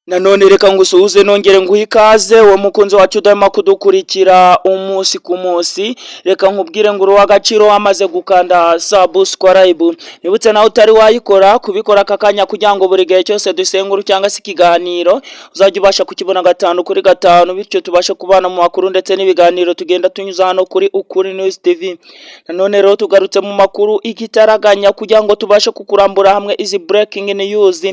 Nanone reka ngusuhuze nongere nguhe ikaze uwo mukunzi wacu udahema kudukurikira umunsi ku munsi. Reka nkubwire ngo uruha agaciro wamaze gukanda subscribe. Nibutse nawe utari wayikora kubikora aka kanya kugira ngo buri gihe cyose dusengura cyangwa se ikiganiro uzajya ubasha kukibona 5 kuri 5, bityo tubashe kubana mu makuru ndetse n'ibiganiro tugenda tunyuza hano kuri Ukuri News TV. Nanone rero tugarutse mu makuru igitaraganya kugira ngo tubashe kukurambura hamwe izi breaking news.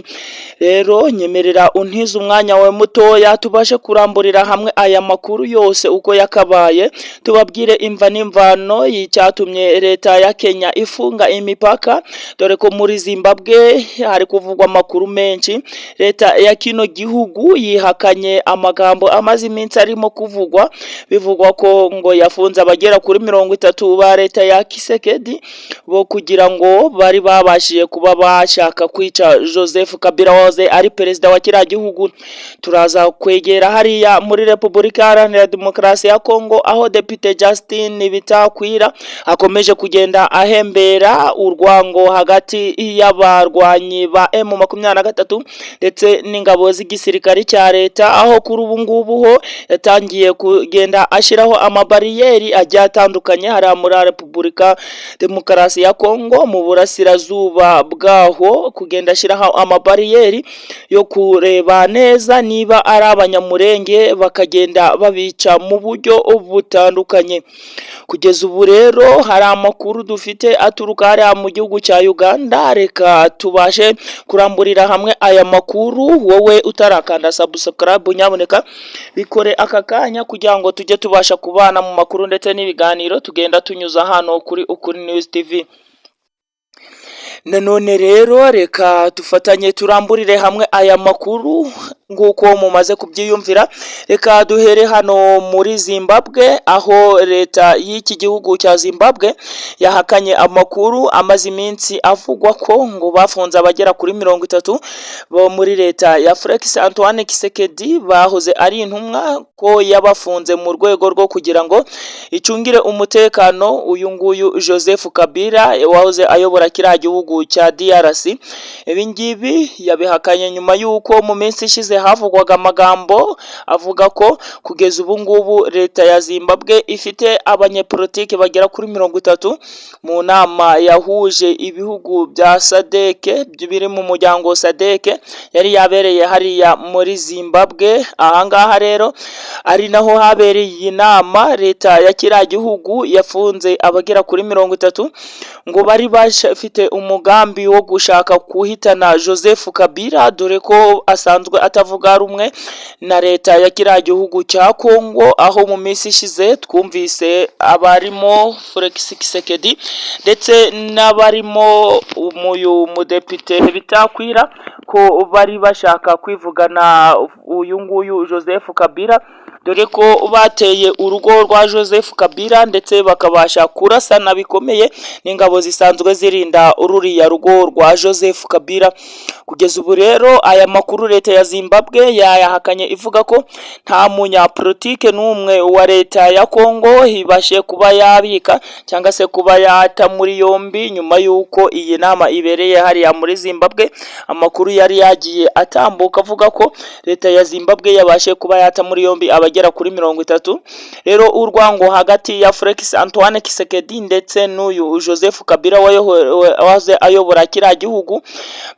Rero nyemerera umwanya wawe mutoya tubashe kuramburira hamwe aya makuru yose uko yakabaye, tubabwire imva n'imvano y'icyatumye leta ya Kenya ifunga imipaka, dore ko muri Zimbabwe hari kuvugwa amakuru menshi. Leta ya kino gihugu yihakanye amagambo amaze iminsi arimo kuvugwa, bivugwa ko ngo yafunze abagera kuri 30 ba leta ya Kisekedi bo kugira ngo bari babashije kuba bashaka kwica Joseph Kabila wahoze ari perezida wa kiriya gihugu. Turaza kwegera hariya muri Repubulika Iharanira Demokarasi ya Kongo, aho Depite Justin Bitakwira akomeje kugenda ahembera urwango hagati y'abarwanyi ba M23 ndetse n'ingabo z'igisirikare cya leta, aho kuri ubu ngubu ho yatangiye kugenda ashiraho amabariyeri ajya atandukanye hari muri Repubulika Demokarasi ya Kongo mu burasirazuba bwaho, kugenda ashiraho amabariyeri yo kureba neza niba ari abanyamurenge bakagenda babica mu buryo butandukanye. Kugeza ubu rero hari amakuru dufite aturuka hariya mu gihugu cya Uganda. Reka tubashe kuramburira hamwe aya makuru. Wowe utarakanda subscribe nyaboneka bikore aka kanya kugira ngo tujye tubasha kubana mu makuru ndetse n'ibiganiro tugenda tunyuza hano kuri Ukuri News TV. Nanone rero reka tufatanye turamburire hamwe aya makuru nguko mumaze kubyiyumvira. Reka duhere hano muri Zimbabwe, aho leta y'iki gihugu cya Zimbabwe yahakanye amakuru amaze iminsi avugwa ko ngo bafunze abagera kuri 30 bo muri leta ya Felix Antoine Kisekedi bahoze ari intumwa, ko yabafunze mu rwego rwo kugira ngo icungire umutekano uyu nguyu Joseph Kabila wahoze ayobora kiriya gihugu cya DRC. Ibi ngibi yabihakanye nyuma y'uko mu minsi ishize havugwaga amagambo avuga ko kugeza ubu ngubu leta ya Zimbabwe ifite abanyepolitiki bagera kuri 30 mu nama yahuje ibihugu bya SADC biri mu muryango SADC yari yabereye hariya muri Zimbabwe. Ahangaha rero ari naho habereye iyi nama. Leta ya kiriya gihugu yafunze abagera kuri 30 ngo bari bafite umugambi wo gushaka kuhitana Joseph Kabila, dore ko asanzwe atavuga rumwe na leta ya kiriya gihugu cya Kongo, aho mu minsi ishize twumvise abarimo Felix Kisekedi ndetse n'abarimo umudepite Bitakwira ko bari bashaka kwivugana uyu nguyu Joseph Kabila, dore ko bateye urugo rwa Joseph Kabila ndetse bakabasha kurasana bikomeye n'ingabo zisanzwe zirinda ururiya rugo rwa Joseph Kabila. Kugeza ubu rero aya makuru leta ya Zimbabwe yayahakanye ivuga ko nta munyapolitike n'umwe wa leta ya Kongo ibashe kuba yabika cyangwa se kuba yata muri yombi nyuma y'uko iyi nama ibereye hariya muri Zimbabwe. Amakuru yari yagiye atambuka avuga ko leta ya Zimbabwe yabashe kuba yata muri yombi abagera kuri 30. Rero urwango hagati ya Felix Antoine Kisekedi ndetse n'uyu Joseph Kabila wahoze ayobora kiriya gihugu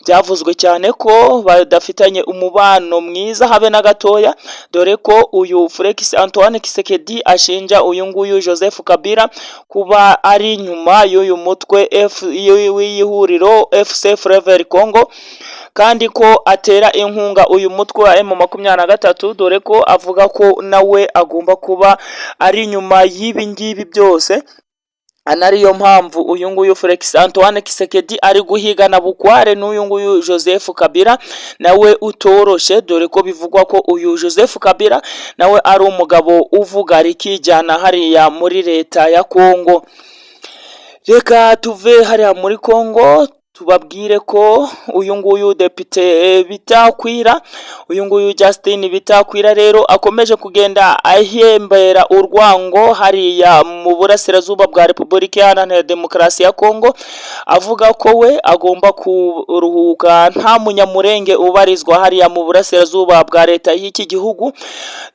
byavuzwe cyane ko badafitanye umubano mwiza habe na gatoya, dore ko uyu Felix Antoine Kisekedi ashinja uyu nguyu Joseph Kabila kuba ari nyuma y'uyu mutwe w'ihuriro FC Forever Congo, kandi ko atera inkunga uyu mutwe wa M23, dore ko avuga ko nawe agomba kuba ari nyuma y'ibi ngibi byose. Anariyo mpamvu uyu nguyu Felix Antoine Kisekedi ari guhigana bukware n'uyu nguyu Joseph Kabila nawe utoroshe, dore ko bivugwa ko uyu Joseph Kabila nawe ari umugabo uvuga rikijyana hariya muri leta ya Kongo. Reka tuve hariya muri Kongo tubabwire ko uyu nguyu depite Bitakwira, uyu nguyu Justin Bitakwira rero akomeje kugenda ahembera urwango hariya mu burasirazuba bwa Repubulika Iharanira Demokarasi ya Kongo, avuga ko we agomba kuruhuka nta munyamurenge ubarizwa hariya mu burasirazuba bwa leta y'iki gihugu,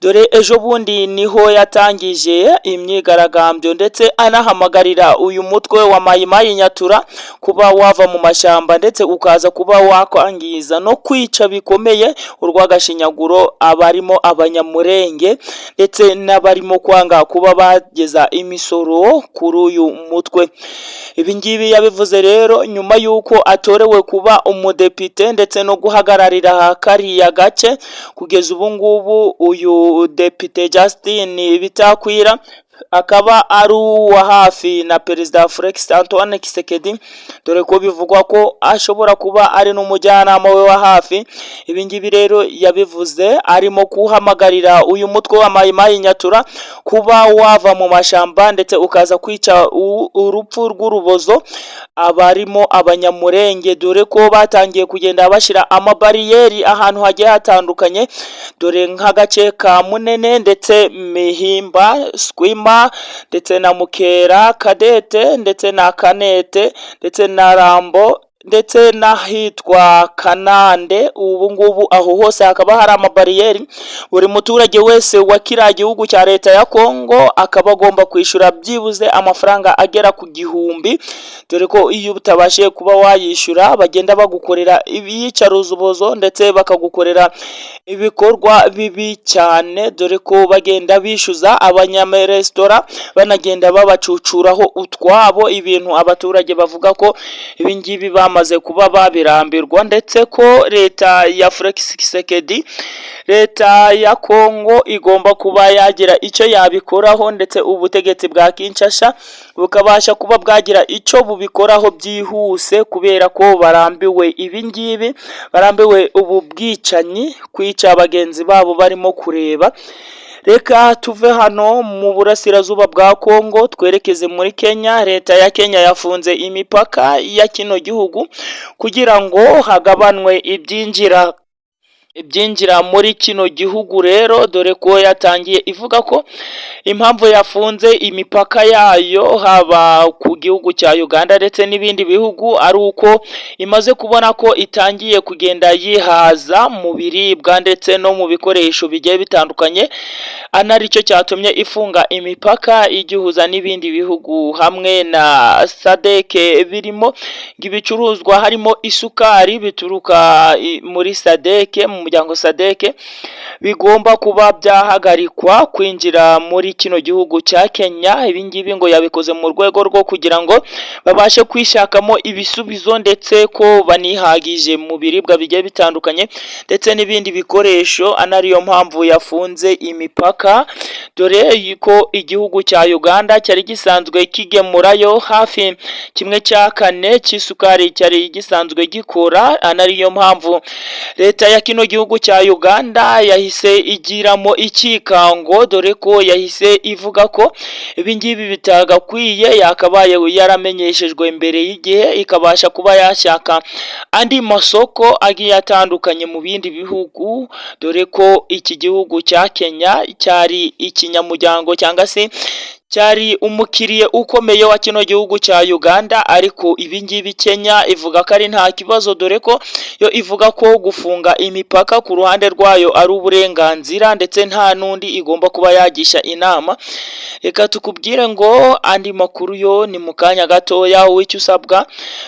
dore ejo bundi niho yatangije imyigaragambyo ndetse anahamagarira uyu mutwe wa Mayimayi Nyatura kuba wava mu mashyamba ndetse ukaza kuba wakwangiza no kwica bikomeye urwagashinyaguro abarimo abanyamurenge ndetse n'abarimo kwanga kuba bageza imisoro kuri uyu mutwe. Ibi ngibi yabivuze rero nyuma y'uko atorewe kuba umudepite ndetse no guhagararira kariya gace. Kugeza ubu ngubu uyu depite Justin Bitakwira akaba ari uwa hafi na Perezida Felix Antoine Tshisekedi, dore ko bivugwa ko ashobora kuba ari n'umujyanama we wa hafi. Ibi ngibi rero yabivuze arimo kuhamagarira uyu mutwe wa Mayimayi Nyatura kuba wava mu mashyamba ndetse ukaza kwica urupfu rw'urubozo abarimo abanyamurenge, dore ko batangiye kugenda bashyira amabariyeri ahantu hagiye hatandukanye, dore nk'agace ka Munene ndetse Mihimba, Skwima ndetse na Mukera, Kadete ndetse na Kanete ndetse na Rambo ndetse n'ahitwa Kanande. Ubu ngubu aho hose hakaba hari amabariyeri. Buri muturage wese wa kiriya gihugu cya leta ya Kongo akaba agomba kwishyura byibuze amafaranga agera ku 1000, dore ko iyo utabashije kuba wayishyura bagenda bagukorera iyicaruzubozo ndetse bakagukorera ibikorwa bibi cyane, dore ko bagenda bishyuza abanyameresitora banagenda babacucuraho utwabo, ibintu abaturage bavuga ko ibi ngibi bamaze kuba babirambirwa ndetse ko leta ya Felix Tshisekedi, leta ya Kongo igomba kuba yagira icyo yabikoraho ndetse ubutegetsi bwa Kinshasa bukabasha kuba bwagira icyo bubikoraho byihuse, kubera ko barambiwe ibi ngibi, barambiwe ubu bwicanyi, kwica bagenzi babo barimo kureba. Reka tuve hano mu burasirazuba bwa Kongo twerekeze muri Kenya. Leta ya Kenya yafunze imipaka ya kino gihugu kugira ngo hagabanwe ibyinjira muri kino gihugu rero, dore ko yatangiye ivuga ko impamvu yafunze imipaka yayo haba ku gihugu cya Uganda ndetse n'ibindi bihugu ari uko imaze kubona ko itangiye kugenda yihaza mu biribwa ndetse no mu bikoresho bigiye bitandukanye, anaricyo cyatumye ifunga imipaka igihuza n'ibindi bihugu hamwe na SADC, birimo ibicuruzwa harimo isukari bituruka muri SADC, mu muryango SADC, bigomba kuba byahagarikwa kwinjira muri kino gihugu cya Kenya. Ibi ngibi ngo yabikoze mu rwego rwo kugira ngo babashe kwishakamo ibisubizo ndetse ko banihagije mu biribwa bigiye bitandukanye ndetse n'ibindi bikoresho, anariyo mpamvu yafunze imipaka, dore ko igihugu cya Uganda cyari gisanzwe kigemurayo hafi 1/4 cy'isukari cyari gisanzwe gikora, anariyo mpamvu leta ya kino gihugu cya Uganda yahise igiramo ikikango, dore ko yahise ivuga ko ibi ngibi bitagakwiye, yakabaye yaramenyeshejwe mbere y'igihe ikabasha kuba yashaka andi masoko agiye atandukanye mu bindi bihugu, dore ko iki gihugu cya Kenya cyari ikinyamuryango cyangwa se cyari umukiriye ukomeye wa kino gihugu cya Uganda. Ariko ibi ngibi Kenya ivuga ko ari nta kibazo, dore ko yo ivuga ko gufunga imipaka ku ruhande rwayo ari uburenganzira ndetse nta nundi igomba kuba yagisha inama. Reka tukubwire ngo andi makuru yo ni mu kanya gatoya, wicyo usabwa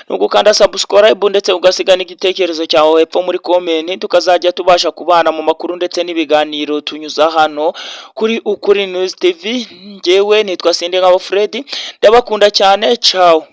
no gukanda subscribe ndetse ugasiga n'igitekerezo cyawe hepfo muri comment, tukazajya tubasha kubana mu makuru ndetse n'ibiganiro tunyuza hano kuri Ukuri News TV. Njyewe nitwa Sindingabo Fred, ndabakunda cyane, ciao.